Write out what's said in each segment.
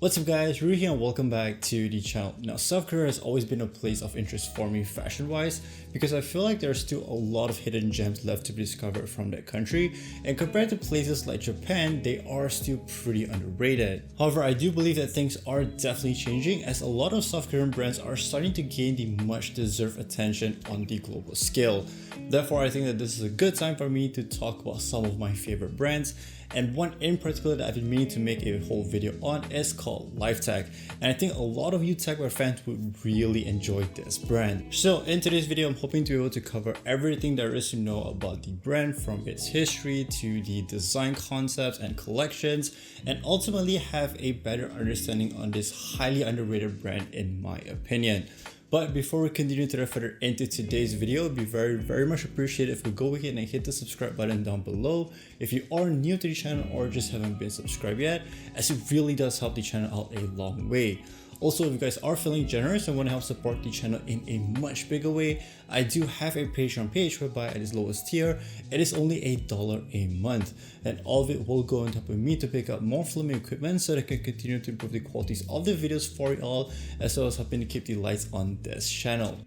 What's up guys, Rui here and welcome back to the channel. Now South Korea has always been a place of interest for me fashion wise because I feel like there's still a lot of hidden gems left to be discovered from that country, and compared to places like Japan, they are still pretty underrated. However, I do believe that things are definitely changing as a lot of South Korean brands are starting to gain the much deserved attention on the global scale. Therefore, I think that this is a good time for me to talk about some of my favorite brands, and one in particular that I've been meaning to make a whole video on is called LTEKS, and I think a lot of you Techwear fans would really enjoy this brand. So in today's video, I'm hoping to be able to cover everything there is to know about the brand, from its history to the design concepts and collections, and ultimately have a better understanding on this highly underrated brand in my opinion. But before we continue to further into today's video, it'd be very much appreciated if you go ahead and hit the subscribe button down below if you are new to the channel or just haven't been subscribed yet, as it really does help the channel out a long way. Also, if you guys are feeling generous and want to help support the channel in a much bigger way, I do have a Patreon page whereby at its lowest tier, it is only $1 a month, and all of it will go on top of me to pick up more filming equipment so that I can continue to improve the qualities of the videos for you all, as well as helping to keep the lights on this channel.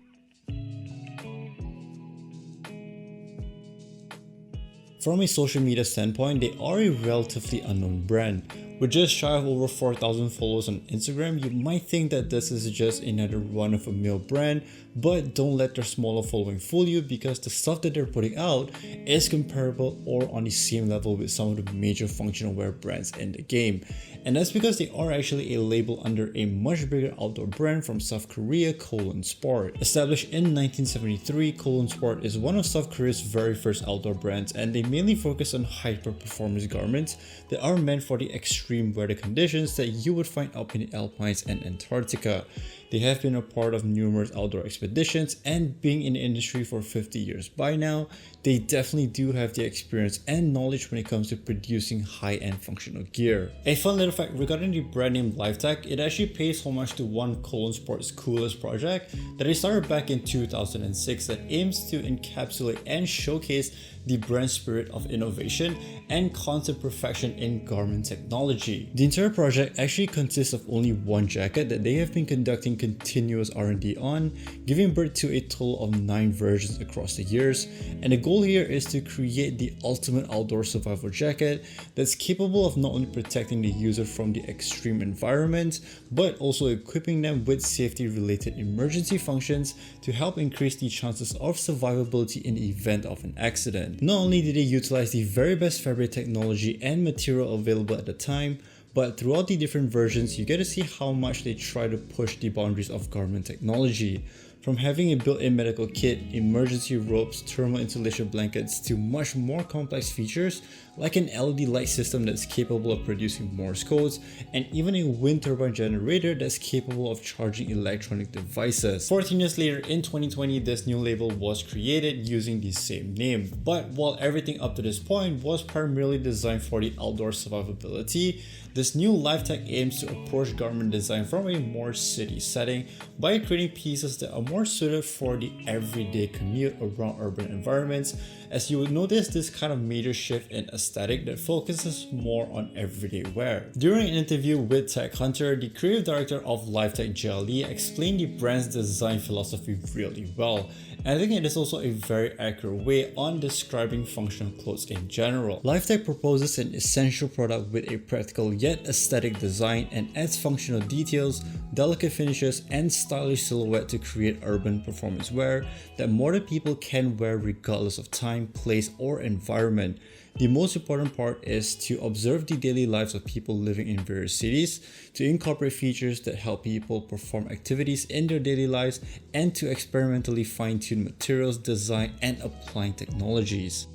From a social media standpoint, they are a relatively unknown brand. With just shy of over 4,000 followers on Instagram, you might think that this is just another run-of-the-mill brand, but don't let their smaller following fool you, because the stuff that they're putting out is comparable or on the same level with some of the major functional wear brands in the game. And that's because they are actually a label under a much bigger outdoor brand from South Korea, Sport. Established in 1973, Sport is one of South Korea's very first outdoor brands, and they mainly focus on hyper-performance garments that are meant for the extreme weather conditions that you would find up in the Alpines and Antarctica. They have been a part of numerous outdoor expeditions, and being in the industry for 50 years by now, they definitely do have the experience and knowledge when it comes to producing high-end functional gear. A fun little fact regarding the brand name LTEKS, it actually pays homage to one Sport's coolest project that they started back in 2006 that aims to encapsulate and showcase the brand spirit of innovation and concept perfection in garment technology. The entire project actually consists of only one jacket that they have been conducting continuous R&D on, giving birth to a total of 9 versions across the years, and the goal here is to create the ultimate outdoor survival jacket that's capable of not only protecting the user from the extreme environment, but also equipping them with safety related emergency functions to help increase the chances of survivability in the event of an accident. Not only did they utilize the very best fabric technology and material available at the time, but throughout the different versions, you get to see how much they try to push the boundaries of garment technology. From having a built-in medical kit, emergency ropes, thermal insulation blankets, to much more complex features like an LED light system that's capable of producing Morse codes, and even a wind turbine generator that's capable of charging electronic devices. 14 years later, in 2020, this new label was created using the same name. But while everything up to this point was primarily designed for the outdoor survivability, this new LTEKS aims to approach garment design from a more city setting by creating pieces that are more suited for the everyday commute around urban environments, as you would notice this kind of major shift in aesthetic that focuses more on everyday wear. During an interview with Tech Hunter, the creative director of LTEKS, Jia explained the brand's design philosophy really well, and I think it is also a very accurate way on describing functional clothes in general. LTEKS proposes an essential product with a practical yet aesthetic design and adds functional details, delicate finishes, and stylish silhouette to create urban performance wear that modern people can wear regardless of time, place, or environment. The most important part is to observe the daily lives of people living in various cities, to incorporate features that help people perform activities in their daily lives, and to experimentally fine-tune materials, design, and applying technologies.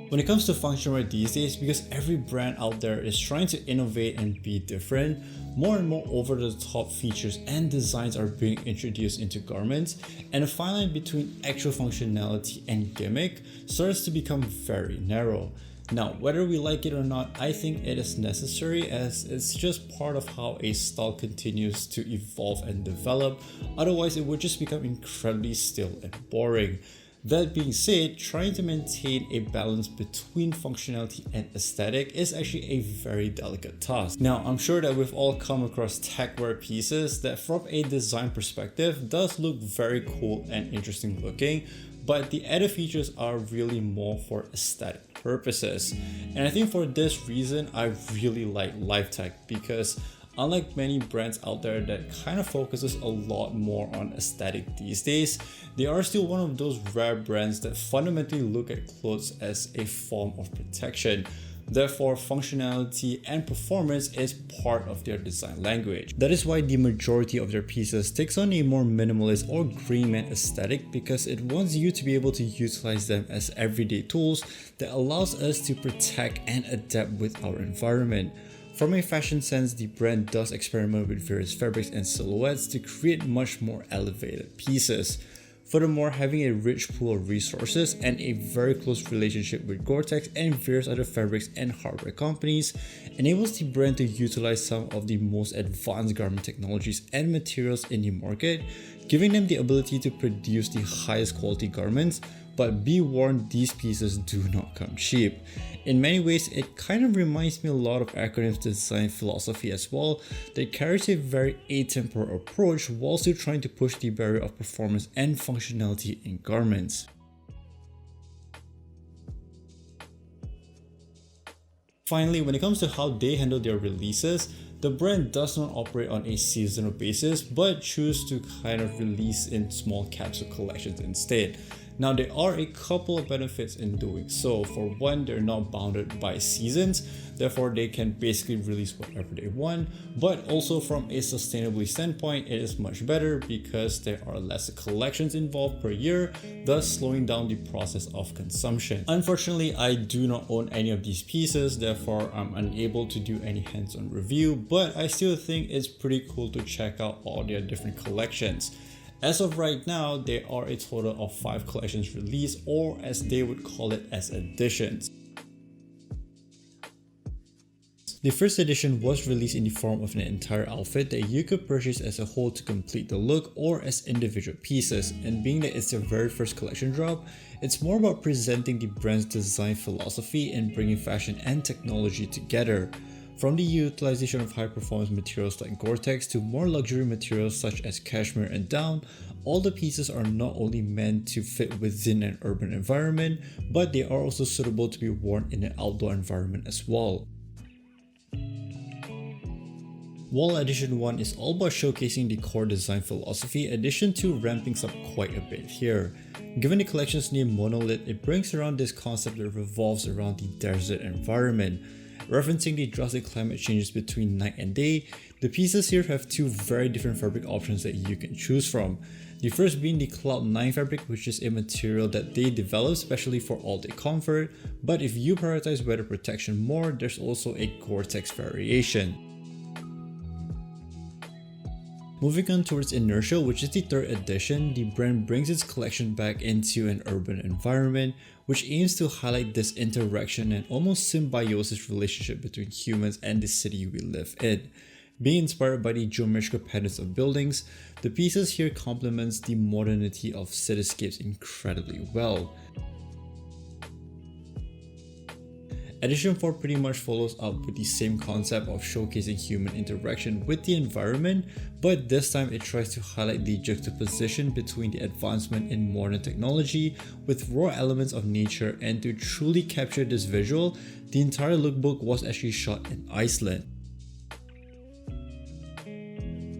When it comes to functional wear these days, because every brand out there is trying to innovate and be different, more and more over-the-top features and designs are being introduced into garments, and the fine line between actual functionality and gimmick starts to become very narrow. Now, whether we like it or not, I think it is necessary, as it's just part of how a style continues to evolve and develop. Otherwise, it would just become incredibly still and boring. That being said, trying to maintain a balance between functionality and aesthetic is actually a very delicate task. Now, I'm sure that we've all come across techwear pieces that from a design perspective does look very cool and interesting looking, but the added features are really more for aesthetic purposes. And I think for this reason, I really like LTEKS, because unlike many brands out there that kind of focuses a lot more on aesthetic these days, they are still one of those rare brands that fundamentally look at clothes as a form of protection. Therefore, functionality and performance is part of their design language. That is why the majority of their pieces takes on a more minimalist or green man aesthetic, because it wants you to be able to utilize them as everyday tools that allows us to protect and adapt with our environment. From a fashion sense, the brand does experiment with various fabrics and silhouettes to create much more elevated pieces. Furthermore, having a rich pool of resources and a very close relationship with Gore-Tex and various other fabrics and hardware companies enables the brand to utilize some of the most advanced garment technologies and materials in the market, giving them the ability to produce the highest quality garments. But be warned, these pieces do not come cheap. In many ways, it kind of reminds me a lot of Acronym's design philosophy as well, that carries a very atemporal approach while still trying to push the barrier of performance and functionality in garments. Finally, when it comes to how they handle their releases, the brand does not operate on a seasonal basis, but choose to kind of release in small capsule collections instead. Now, there are a couple of benefits in doing so. For one, they're not bounded by seasons, therefore they can basically release whatever they want. But also from a sustainability standpoint, it is much better because there are less collections involved per year, thus slowing down the process of consumption. Unfortunately, I do not own any of these pieces, therefore I'm unable to do any hands-on review, but I still think it's pretty cool to check out all their different collections. As of right now, there are a total of 5 collections released, or as they would call it, as editions. The first edition was released in the form of an entire outfit that you could purchase as a whole to complete the look or as individual pieces, and being that it's their very first collection drop, it's more about presenting the brand's design philosophy and bringing fashion and technology together. From the utilization of high-performance materials like Gore-Tex to more luxury materials such as cashmere and down, all the pieces are not only meant to fit within an urban environment, but they are also suitable to be worn in an outdoor environment as well. While Edition 1 is all about showcasing the core design philosophy, Edition 2 ramps things up quite a bit here. Given the collection's name Monolith, it brings around this concept that revolves around the desert environment. Referencing the drastic climate changes between night and day, the pieces here have 2 very different fabric options that you can choose from. The first being the Cloud 9 fabric, which is a material that they develop specially for all-day comfort, but if you prioritize weather protection more, there's also a Gore-Tex variation. Moving on towards Inertia, which is the 3rd edition, the brand brings its collection back into an urban environment, which aims to highlight this interaction and almost symbiosis relationship between humans and the city we live in. Being inspired by the geometrical patterns of buildings, the pieces here complements the modernity of cityscapes incredibly well. Edition 4 pretty much follows up with the same concept of showcasing human interaction with the environment, but this time it tries to highlight the juxtaposition between the advancement in modern technology with raw elements of nature, and to truly capture this visual, the entire lookbook was actually shot in Iceland.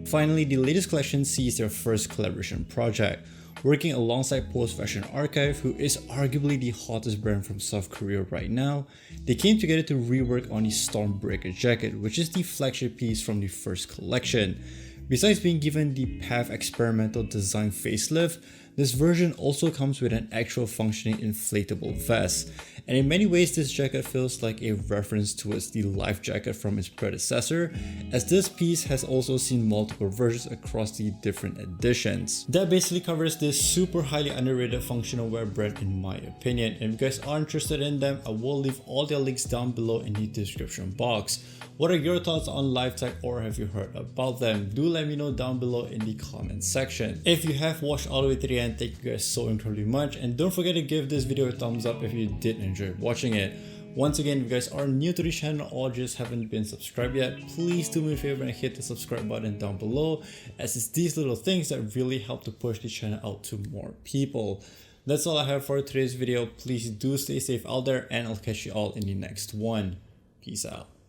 Finally, the latest collection sees their first collaboration project. Working alongside Post Fashion Archive, who is arguably the hottest brand from South Korea right now, they came together to rework on the Stormbreaker jacket, which is the flagship piece from the first collection. Besides being given the Path experimental design facelift, this version also comes with an actual functioning inflatable vest, and in many ways this jacket feels like a reference towards the Life jacket from its predecessor, as this piece has also seen multiple versions across the different editions. That basically covers this super highly underrated functional wear brand in my opinion, and if you guys are interested in them, I will leave all their links down below in the description box. What are your thoughts on LTEKS, or have you heard about them? Do let me know down below in the comment section. If you have watched all the way to the again, thank you guys so incredibly much, and don't forget to give this video a thumbs up if you did enjoy watching it. Once again, if you guys are new to the channel or just haven't been subscribed yet, please do me a favor and hit the subscribe button down below, as it's these little things that really help to push the channel out to more people. That's all I have for today's video. Please do stay safe out there, and I'll catch you all in the next one. Peace out.